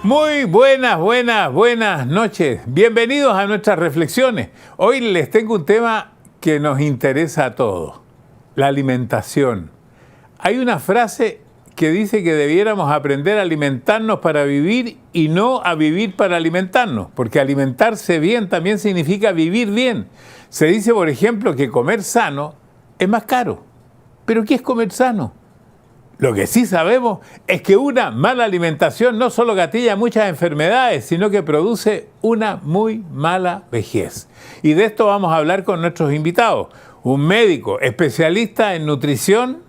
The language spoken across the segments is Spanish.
Muy buenas noches. Bienvenidos a nuestras reflexiones. Hoy les tengo un tema que nos interesa a todos, la alimentación. Hay una frase que dice que debiéramos aprender a alimentarnos para vivir y no a vivir para alimentarnos, porque alimentarse bien también significa vivir bien. Se dice, por ejemplo, que comer sano es más caro. ¿Pero qué es comer sano? Lo que sí sabemos es que una mala alimentación no solo gatilla muchas enfermedades, sino que produce una muy mala vejez. Y de esto vamos a hablar con nuestros invitados. Un médico especialista en nutrición,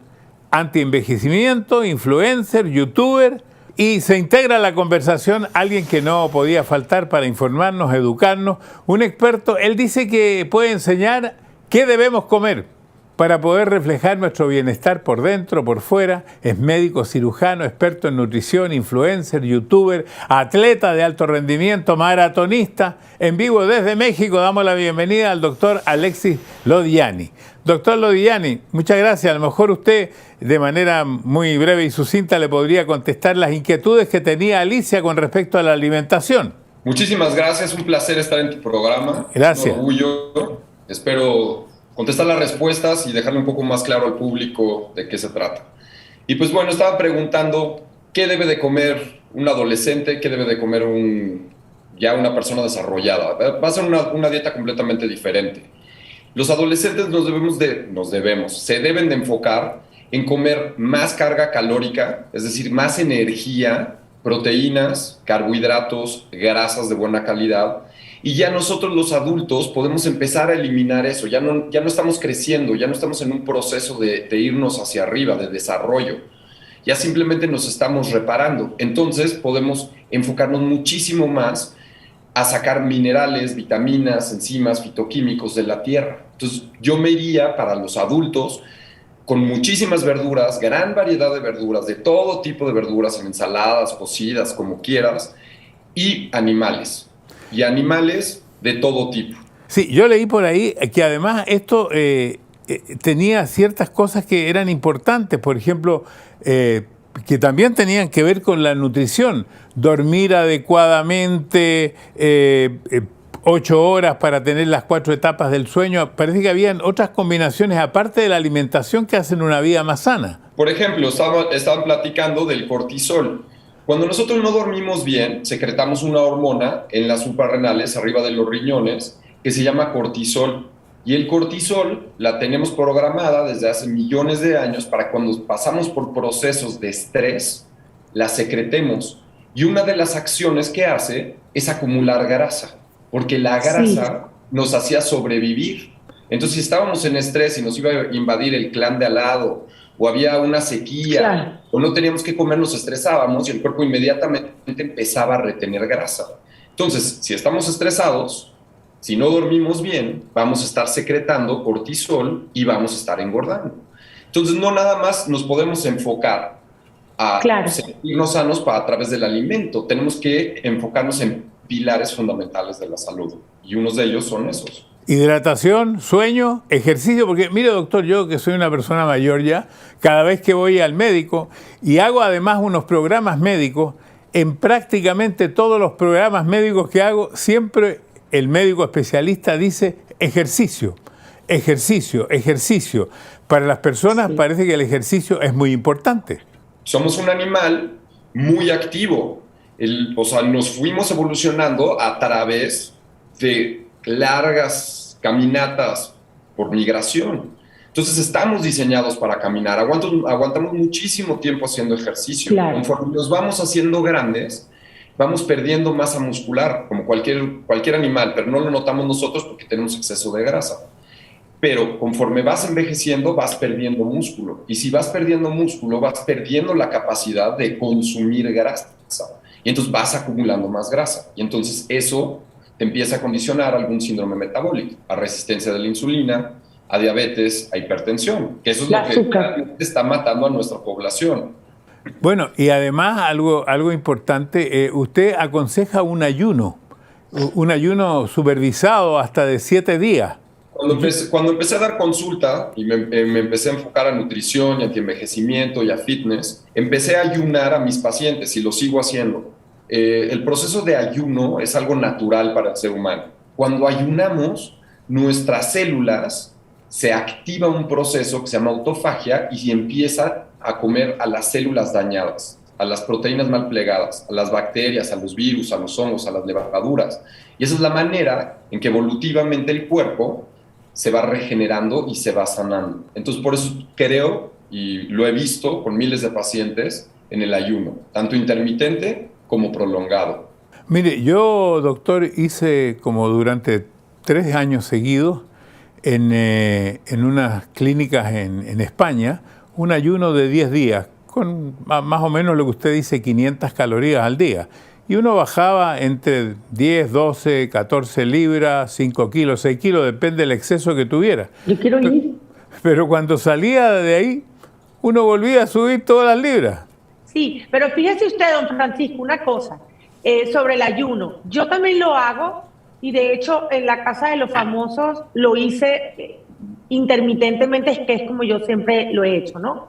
antienvejecimiento, influencer, youtuber, y se integra a la conversación alguien que no podía faltar para informarnos, educarnos, un experto. Él dice que puede enseñar qué debemos comer para poder reflejar nuestro bienestar por dentro, por fuera. Es médico, cirujano, experto en nutrición, influencer, youtuber, atleta de alto rendimiento, maratonista. En vivo desde México damos la bienvenida al doctor Alexis Lodiani. Doctor Lodiani, muchas gracias. A lo mejor usted, de manera muy breve y sucinta, le podría contestar las inquietudes que tenía Alicia con respecto a la alimentación. Muchísimas gracias, un placer estar en tu programa. Gracias. Un orgullo. Espero contestar las respuestas y dejarle un poco más claro al público de qué se trata. Y pues bueno, estaba preguntando qué debe de comer un adolescente, qué debe de comer ya una persona desarrollada. Va a ser una dieta completamente diferente. Los adolescentes se deben de enfocar en comer más carga calórica, es decir, más energía, proteínas, carbohidratos, grasas de buena calidad. Y ya nosotros los adultos podemos empezar a eliminar eso, ya no estamos creciendo, ya no estamos en un proceso de irnos hacia arriba, de desarrollo, ya simplemente nos estamos reparando. Entonces podemos enfocarnos muchísimo más a sacar minerales, vitaminas, enzimas, fitoquímicos de la tierra. Entonces yo me iría para los adultos con muchísimas verduras, gran variedad de verduras, de todo tipo de verduras, en ensaladas, cocidas, como quieras, y animales. Y animales de todo tipo. Sí, yo leí por ahí que además esto tenía ciertas cosas que eran importantes, por ejemplo, que también tenían que ver con la nutrición, dormir adecuadamente, 8 horas para tener las 4 etapas del sueño. Parece que habían otras combinaciones aparte de la alimentación que hacen una vida más sana. Por ejemplo, estaban platicando del cortisol. Cuando nosotros no dormimos bien, secretamos una hormona en las suprarrenales, arriba de los riñones, que se llama cortisol. Y el cortisol la tenemos programada desde hace millones de años para cuando pasamos por procesos de estrés, la secretemos. Y una de las acciones que hace es acumular grasa, porque la grasa nos hacía sobrevivir. Entonces, si estábamos en estrés y nos iba a invadir el clan de al lado, o había una sequía, o no teníamos que comer, nos estresábamos y el cuerpo inmediatamente empezaba a retener grasa. Entonces, si estamos estresados, si no dormimos bien, vamos a estar secretando cortisol y vamos a estar engordando. Entonces, no nada más nos podemos enfocar a sentirnos sanos a través del alimento. Tenemos que enfocarnos en pilares fundamentales de la salud, y unos de ellos son esos. Hidratación, sueño, ejercicio, porque mire doctor, yo que soy una persona mayor ya, cada vez que voy al médico y hago además unos programas médicos, en prácticamente todos los programas médicos que hago, siempre el médico especialista dice ejercicio, ejercicio, ejercicio. Para las personas parece que el ejercicio es muy importante. Somos un animal muy activo, nos fuimos evolucionando a través de largas caminatas por migración. Entonces estamos diseñados para caminar, aguantamos muchísimo tiempo haciendo ejercicio. Conforme nos vamos haciendo grandes, vamos perdiendo masa muscular, como cualquier animal, pero no lo notamos nosotros porque tenemos exceso de grasa. Pero conforme vas envejeciendo, vas perdiendo músculo. Y si vas perdiendo músculo, vas perdiendo la capacidad de consumir grasa. Y entonces vas acumulando más grasa. Y entonces eso te empieza a condicionar a algún síndrome metabólico, a resistencia de la insulina, a diabetes, a hipertensión, que eso es lo que está matando a nuestra población. Bueno, y además algo importante, usted aconseja un ayuno supervisado hasta de 7 días. Cuando empecé a dar consulta y me empecé a enfocar a nutrición y antienvejecimiento y a fitness, empecé a ayunar a mis pacientes y lo sigo haciendo. El proceso de ayuno es algo natural para el ser humano. Cuando ayunamos, nuestras células se activa un proceso que se llama autofagia y empieza a comer a las células dañadas, a las proteínas mal plegadas, a las bacterias, a los virus, a los hongos, a las levaduras. Y esa es la manera en que evolutivamente el cuerpo se va regenerando y se va sanando. Entonces, por eso creo, y lo he visto con miles de pacientes, en el ayuno, tanto intermitente como prolongado. Mire, yo, doctor, hice como durante 3 años seguidos en unas clínicas en España un ayuno de 10 días, con más o menos lo que usted dice, 500 calorías al día. Y uno bajaba entre 10, 12, 14 libras, 5 kilos, 6 kilos, depende del exceso que tuviera. Yo quiero ir. Pero cuando salía de ahí, uno volvía a subir todas las libras. Sí, pero fíjese usted, don Francisco, una cosa sobre el ayuno. Yo también lo hago y de hecho en la Casa de los Famosos lo hice intermitentemente, que es como yo siempre lo he hecho, ¿no?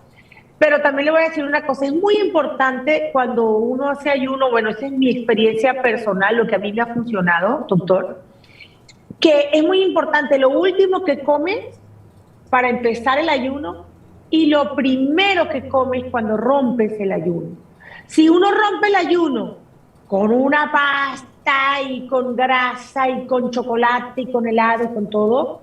Pero también le voy a decir una cosa, es muy importante cuando uno hace ayuno, bueno, esa es mi experiencia personal, lo que a mí me ha funcionado, doctor, que es muy importante lo último que comes para empezar el ayuno y lo primero que comes cuando rompes el ayuno. Si uno rompe el ayuno con una pasta y con grasa y con chocolate y con helado y con todo,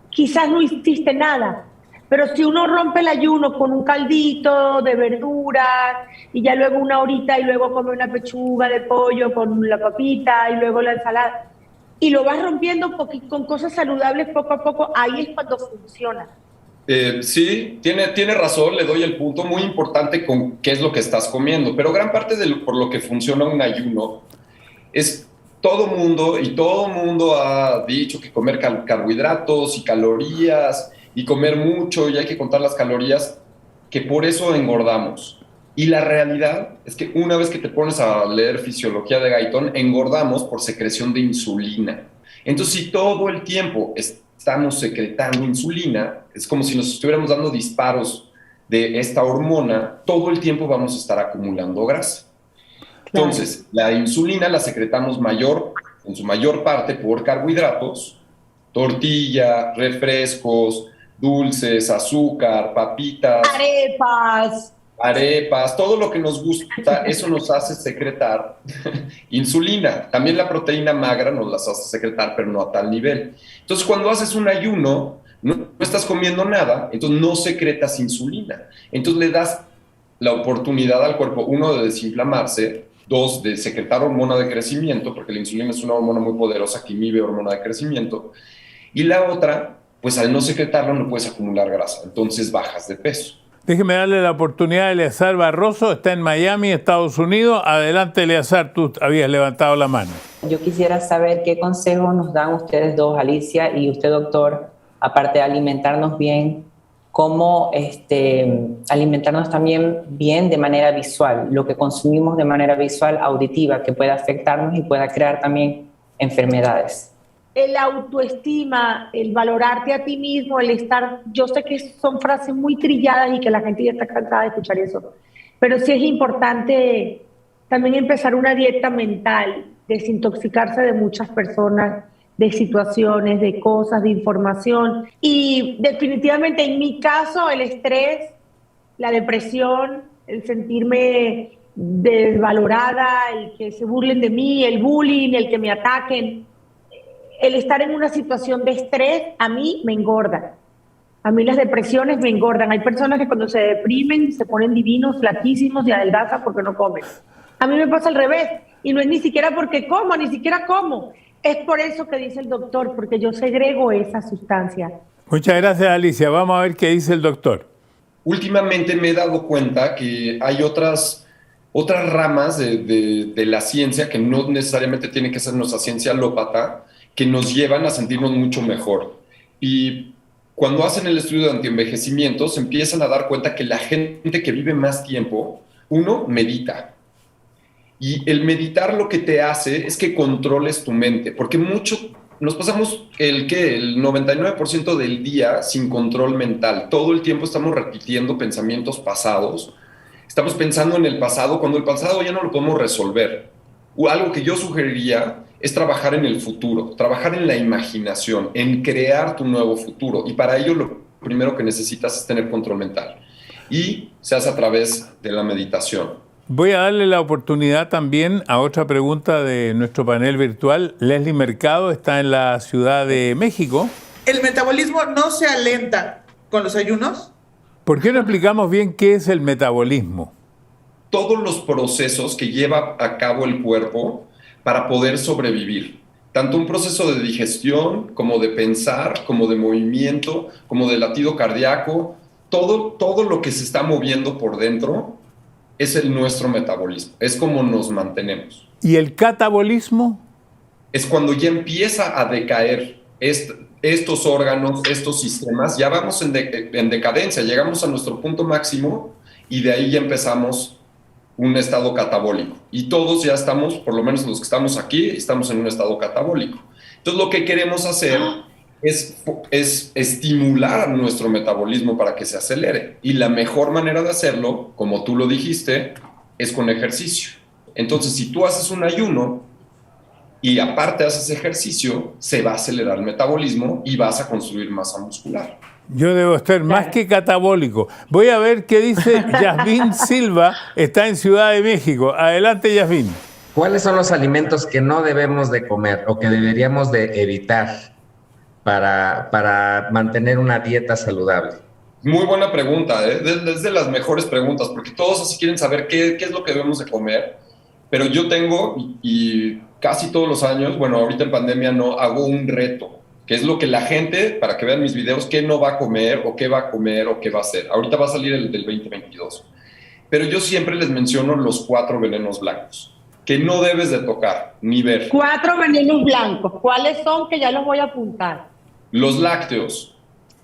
quizás no hiciste nada. Pero si uno rompe el ayuno con un caldito de verduras y ya luego una horita y luego come una pechuga de pollo con la papita y luego la ensalada y lo vas rompiendo con cosas saludables poco a poco, ahí es cuando funciona. Sí, tiene razón, le doy el punto muy importante con qué es lo que estás comiendo, pero gran parte por lo que funciona un ayuno es todo mundo ha dicho que comer carbohidratos y calorías y comer mucho y hay que contar las calorías, que por eso engordamos. Y la realidad es que una vez que te pones a leer Fisiología de Guyton, engordamos por secreción de insulina. Entonces, si todo el tiempo estamos secretando insulina, es como si nos estuviéramos dando disparos de esta hormona, todo el tiempo vamos a estar acumulando grasa. Claro. Entonces, la insulina la secretamos en su mayor parte por carbohidratos, tortilla, refrescos, dulces, azúcar, papitas, arepas, todo lo que nos gusta, eso nos hace secretar insulina. También la proteína magra nos las hace secretar, pero no a tal nivel. Entonces, cuando haces un ayuno, no estás comiendo nada, entonces no secretas insulina. Entonces le das la oportunidad al cuerpo, uno, de desinflamarse, dos, de secretar hormona de crecimiento, porque la insulina es una hormona muy poderosa que inhibe hormona de crecimiento, y la otra, pues al no secretarlo no puedes acumular grasa, entonces bajas de peso. Déjeme darle la oportunidad a Eleazar Barroso, está en Miami, Estados Unidos. Adelante, Eleazar, tú habías levantado la mano. Yo quisiera saber qué consejos nos dan ustedes dos, Alicia y usted, doctor, aparte de alimentarnos bien, cómo alimentarnos también bien de manera visual, lo que consumimos de manera visual, auditiva, que pueda afectarnos y pueda crear también enfermedades. El autoestima, el valorarte a ti mismo, el estar, yo sé que son frases muy trilladas y que la gente ya está cansada de escuchar eso, pero sí es importante también empezar una dieta mental, desintoxicarse de muchas personas, de situaciones, de cosas, de información. Y definitivamente en mi caso el estrés, la depresión, el sentirme desvalorada, el que se burlen de mí, el bullying, el que me ataquen, el estar en una situación de estrés a mí me engorda. A mí las depresiones me engordan. Hay personas que cuando se deprimen se ponen divinos, flaquísimos y adelgazan porque no comen. A mí me pasa al revés. Y no es ni siquiera porque como, ni siquiera como. Es por eso que dice el doctor, porque yo segrego esa sustancia. Muchas gracias, Alicia. Vamos a ver qué dice el doctor. Últimamente me he dado cuenta que hay otras ramas de la ciencia, que no necesariamente tiene que ser nuestra ciencia alópata, que nos llevan a sentirnos mucho mejor. Y cuando hacen el estudio de antienvejecimiento, se empiezan a dar cuenta que la gente que vive más tiempo, uno, medita. Y el meditar lo que te hace es que controles tu mente, porque nos pasamos el 99% del día sin control mental. Todo el tiempo estamos repitiendo pensamientos pasados, Estamos pensando en el pasado, cuando el pasado ya no lo podemos resolver. Algo que yo sugeriría es trabajar en el futuro, trabajar en la imaginación, en crear tu nuevo futuro. Y para ello lo primero que necesitas es tener control mental. Y se hace a través de la meditación. Voy a darle la oportunidad también a otra pregunta de nuestro panel virtual. Leslie Mercado está en la Ciudad de México. ¿El metabolismo no se alenta con los ayunos? ¿Por qué no explicamos bien qué es el metabolismo? Todos los procesos que lleva a cabo el cuerpo para poder sobrevivir. Tanto un proceso de digestión, como de pensar, como de movimiento, como de latido cardíaco, todo lo que se está moviendo por dentro es nuestro metabolismo, es como nos mantenemos. ¿Y el catabolismo? Es cuando ya empieza a decaer estos órganos, estos sistemas, ya vamos en decadencia, llegamos a nuestro punto máximo y de ahí ya empezamos un estado catabólico. Y todos ya estamos, por lo menos los que estamos aquí, estamos en un estado catabólico. Entonces lo que queremos hacer es estimular a nuestro metabolismo para que se acelere. Y la mejor manera de hacerlo, como tú lo dijiste, es con ejercicio. Entonces, si tú haces un ayuno y aparte haces ejercicio, se va a acelerar el metabolismo y vas a construir masa muscular. Yo debo estar más que catabólico. Voy a ver qué dice Yasmín Silva, está en Ciudad de México. Adelante, Yasmín. ¿Cuáles son los alimentos que no debemos de comer o que deberíamos de evitar para mantener una dieta saludable? Muy buena pregunta, ¿eh? Es de las mejores preguntas, porque todos así quieren saber qué es lo que debemos de comer, pero yo tengo, y casi todos los años, bueno, ahorita en pandemia no, hago un reto, que es lo que la gente, para que vean mis videos, qué no va a comer, o qué va a comer, o qué va a hacer. Ahorita va a salir el del 2022. Pero yo siempre les menciono los 4 venenos blancos, que no debes de tocar, ni ver. 4 venenos blancos. ¿Cuáles son? Que ya los voy a apuntar. Los lácteos.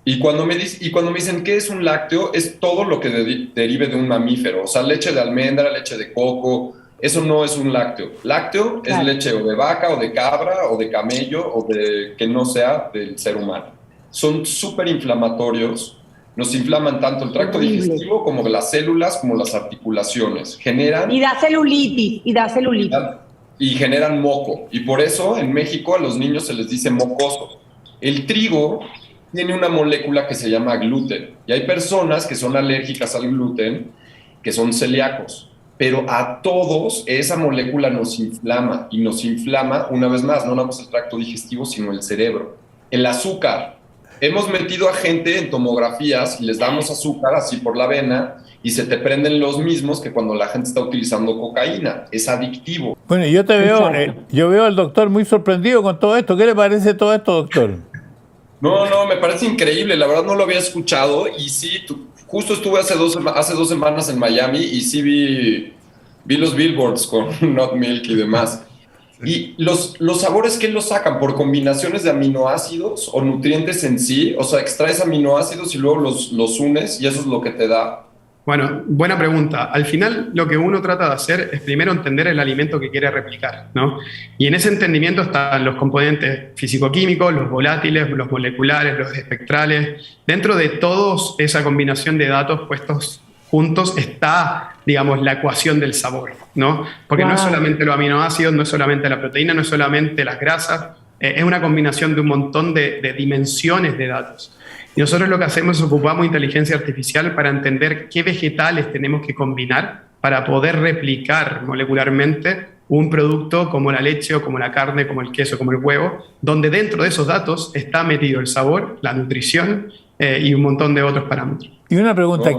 Y cuando me dicen qué es un lácteo, es todo lo que derive de un mamífero. O sea, leche de almendra, leche de coco, eso no es un lácteo. Lácteo es leche o de vaca, o de cabra, o de camello, o de que no sea del ser humano. Son súper inflamatorios. Nos inflaman tanto el tracto digestivo como las células, como las articulaciones. Y da celulitis. Y generan moco. Y por eso en México a los niños se les dice mocoso. El trigo tiene una molécula que se llama gluten. Y hay personas que son alérgicas al gluten, que son celíacos. Pero a todos esa molécula nos inflama. Y nos inflama, una vez más, no nada más el tracto digestivo, sino el cerebro. El azúcar. Hemos metido a gente en tomografías y les damos azúcar así por la vena y se te prenden los mismos que cuando la gente está utilizando cocaína. Es adictivo. Bueno, yo veo al doctor muy sorprendido con todo esto. ¿Qué le parece todo esto, doctor? No, me parece increíble. La verdad no lo había escuchado y sí, justo estuve hace 2 semanas en Miami y sí vi los billboards con Not Milk y demás. ¿Y los sabores qué los sacan? ¿Por combinaciones de aminoácidos o nutrientes en sí? O sea, extraes aminoácidos y luego los unes y eso es lo que te da. Bueno, buena pregunta. Al final lo que uno trata de hacer es primero entender el alimento que quiere replicar, ¿no? Y en ese entendimiento están los componentes físico-químicos, los volátiles, los moleculares, los espectrales. Dentro de toda esa combinación de datos puestos juntos está, digamos, la ecuación del sabor, ¿no? Porque no es solamente los aminoácidos, no es solamente la proteína, no es solamente las grasas, es una combinación de un montón de dimensiones de datos. Y nosotros lo que hacemos es ocupamos inteligencia artificial para entender qué vegetales tenemos que combinar para poder replicar molecularmente un producto como la leche o como la carne, como el queso, como el huevo, donde dentro de esos datos está metido el sabor, la nutrición y un montón de otros parámetros. Y una pregunta,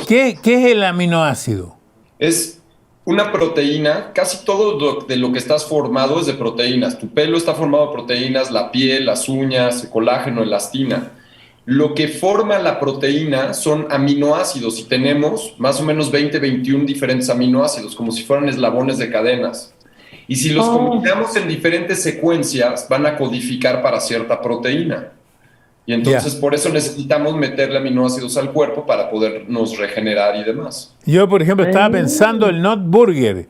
¿qué es el aminoácido? Es una proteína, casi todo de lo que estás formado es de proteínas. Tu pelo está formado de proteínas, la piel, las uñas, el colágeno, elastina. Lo que forma la proteína son aminoácidos y tenemos más o menos 21 diferentes aminoácidos, como si fueran eslabones de cadenas. Y si los combinamos en diferentes secuencias, van a codificar para cierta proteína. Y entonces por eso necesitamos meterle aminoácidos al cuerpo para podernos regenerar y demás. Yo, por ejemplo, estaba pensando el Not Burger.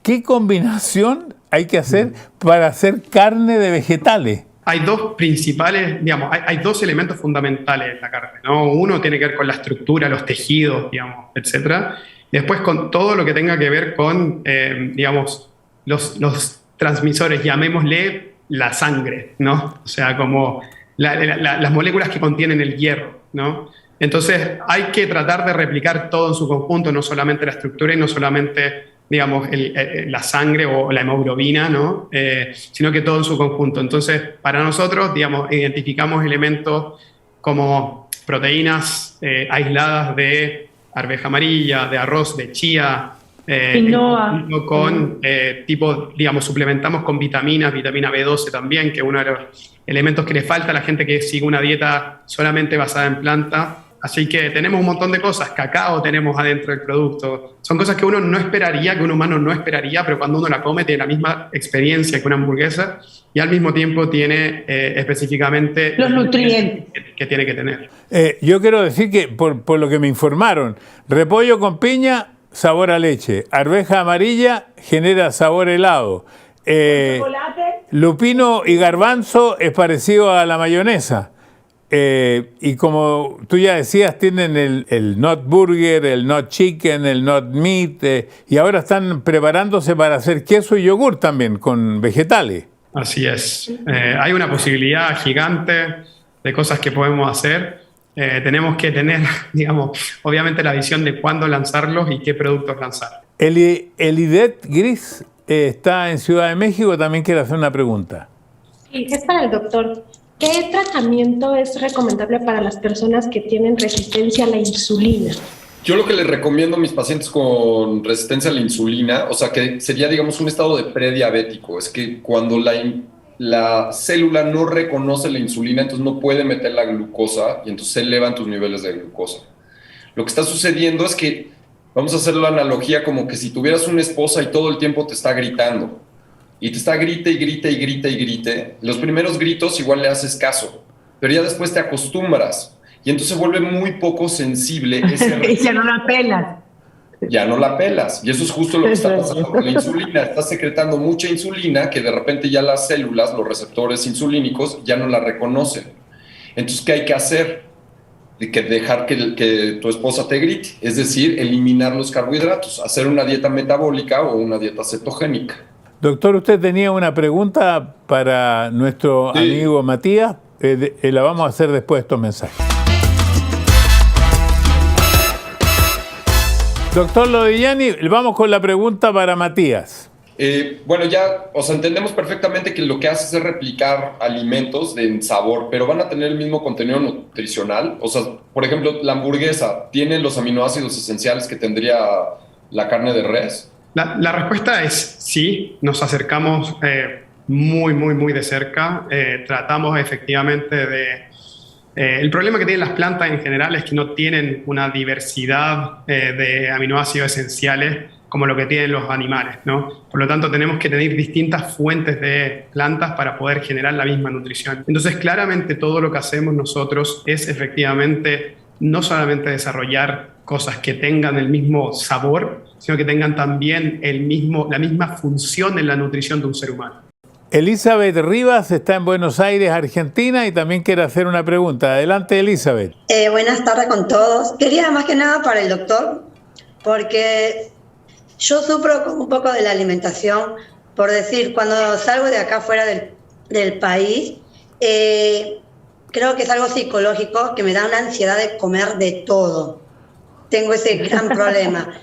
¿Qué combinación hay que hacer para hacer carne de vegetales? hay dos principales, digamos, hay dos elementos fundamentales en la carne, ¿no? Uno tiene que ver con la estructura, los tejidos, digamos, etcétera. Después con todo lo que tenga que ver con, digamos, los transmisores, llamémosle la sangre, ¿no? O sea, como las moléculas que contienen el hierro, ¿no? Entonces hay que tratar de replicar todo en su conjunto, no solamente la estructura y no solamente, digamos, la sangre o la hemoglobina, ¿no? Sino que todo en su conjunto. Entonces, para nosotros, digamos, identificamos elementos como proteínas aisladas de arveja amarilla, de arroz, de chía, quinoa. con tipo, digamos, suplementamos con vitaminas, vitamina B12 también, que es uno de los elementos que le falta a la gente que sigue una dieta solamente basada en planta. Así que tenemos un montón de cosas. Cacao tenemos adentro del producto. Son cosas que uno no esperaría, que un humano no esperaría, pero cuando uno la come tiene la misma experiencia que una hamburguesa y al mismo tiempo tiene específicamente los nutrientes que tiene que tener. Yo quiero decir que, por lo que me informaron, repollo con piña, sabor a leche. Arveja amarilla genera sabor helado. chocolate. Lupino y garbanzo es parecido a la mayonesa. Y como tú ya decías, tienen el Not Burger, el Not Chicken, el Not Meat, y ahora están preparándose para hacer queso y yogur también, con vegetales. Así es. Hay una posibilidad gigante de cosas que podemos hacer. Tenemos que tener, digamos, obviamente la visión de cuándo lanzarlos y qué productos lanzar. Elidet Gris está en Ciudad de México, también quiere hacer una pregunta. Sí, es para el doctor. ¿Qué tratamiento es recomendable para las personas que tienen resistencia a la insulina? Yo lo que les recomiendo a mis pacientes con resistencia a la insulina, o sea, que sería, digamos, un estado de prediabético, es que cuando la célula no reconoce la insulina, entonces no puede meter la glucosa y entonces se elevan tus niveles de glucosa. Lo que está sucediendo es que, vamos a hacer la analogía como que si tuvieras una esposa y todo el tiempo te está gritando, y te está grite y grite y grite y grite, los primeros gritos igual le haces caso, pero ya después te acostumbras y entonces se vuelve muy poco sensible ese Y ya no la pelas. ya no la pelas. Y eso es justo lo que está pasando con la insulina. Está secretando mucha insulina que de repente ya las células, los receptores insulínicos, ya no la reconocen. Entonces, ¿qué hay que hacer? Dejar que tu esposa te grite, es decir, eliminar los carbohidratos, hacer una dieta metabólica o una dieta cetogénica. Doctor, usted tenía una pregunta para nuestro amigo Matías. La vamos a hacer después de estos mensajes. Doctor Lodigiani, vamos con la pregunta para Matías. Bueno, ya, o sea, entendemos perfectamente que lo que haces es replicar alimentos en sabor, pero van a tener el mismo contenido nutricional. O sea, por ejemplo, la hamburguesa, ¿tiene los aminoácidos esenciales que tendría la carne de res? La respuesta es sí, nos acercamos muy de cerca, tratamos efectivamente de... el problema que tienen las plantas en general es que no tienen una diversidad de aminoácidos esenciales como lo que tienen los animales, ¿no? Por lo tanto, tenemos que tener distintas fuentes de plantas para poder generar la misma nutrición. Entonces, claramente todo lo que hacemos nosotros es efectivamente no solamente desarrollar cosas que tengan el mismo sabor, sino que tengan también la misma función en la nutrición de un ser humano. Elizabeth Rivas está en Buenos Aires, Argentina, y también quiere hacer una pregunta. Adelante, Elizabeth. Buenas tardes con todos. Quería más que nada para el doctor, porque yo sufro un poco de la alimentación. Por decir, cuando salgo de acá fuera del país, creo que es algo psicológico que me da una ansiedad de comer de todo. Tengo ese gran problema.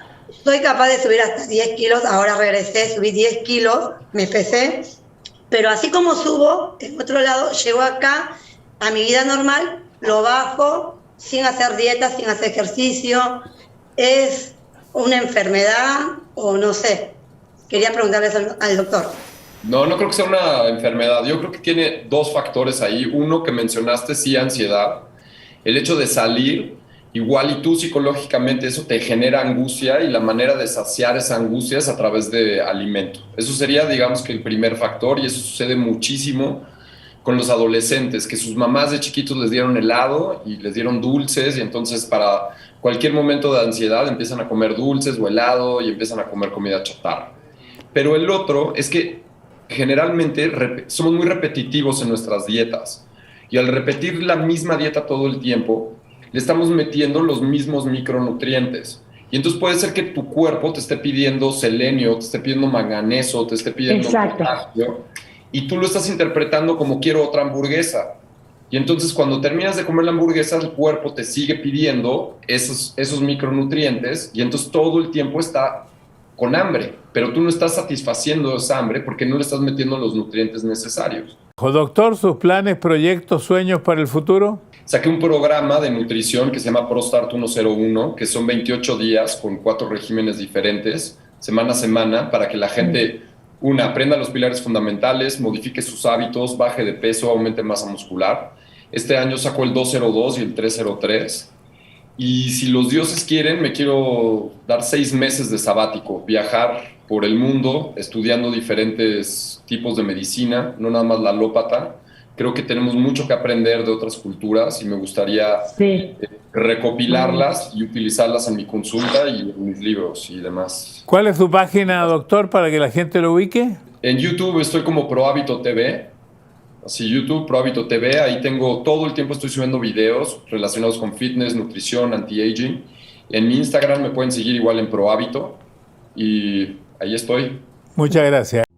Soy capaz de subir hasta 10 kilos, ahora regresé, subí 10 kilos, me pesé, pero así como subo, en otro lado, llego acá a mi vida normal, lo bajo, sin hacer dieta, sin hacer ejercicio. ¿Es una enfermedad o no sé? Quería preguntarles al doctor. No creo que sea una enfermedad. Yo creo que tiene dos factores ahí. Uno que mencionaste, sí, ansiedad. El hecho de salir, igual y tú psicológicamente eso te genera angustia y la manera de saciar esa angustia es a través de alimento. Eso sería, digamos, que el primer factor, y eso sucede muchísimo con los adolescentes, que sus mamás de chiquitos les dieron helado y les dieron dulces, y entonces para cualquier momento de ansiedad empiezan a comer dulces o helado y empiezan a comer comida chatarra. Pero el otro es que Generalmente somos muy repetitivos en nuestras dietas y al repetir la misma dieta todo el tiempo, le estamos metiendo los mismos micronutrientes. Y entonces puede ser que tu cuerpo te esté pidiendo selenio, te esté pidiendo manganeso, te esté pidiendo potasio, y tú lo estás interpretando como quiero otra hamburguesa. Y entonces cuando terminas de comer la hamburguesa, el cuerpo te sigue pidiendo esos micronutrientes y entonces todo el tiempo está con hambre, pero tú no estás satisfaciendo esa hambre porque no le estás metiendo los nutrientes necesarios. Doctor, ¿sus planes, proyectos, sueños para el futuro? Saqué un programa de nutrición que se llama ProStart 101, que son 28 días con 4 regímenes diferentes, semana a semana, para que la gente, aprenda los pilares fundamentales, modifique sus hábitos, baje de peso, aumente masa muscular. Este año sacó el 202 y el 303. Y si los dioses quieren, me quiero dar 6 meses de sabático, viajar por el mundo estudiando diferentes tipos de medicina, no nada más la alópata. Creo que tenemos mucho que aprender de otras culturas y me gustaría recopilarlas y utilizarlas en mi consulta y en mis libros y demás. ¿Cuál es su página, doctor, para que la gente lo ubique? En YouTube estoy como ProHábito TV. Así, YouTube, ProHábito TV. Ahí todo el tiempo estoy subiendo videos relacionados con fitness, nutrición, anti-aging. En mi Instagram me pueden seguir igual en ProHábito y ahí estoy. Muchas gracias.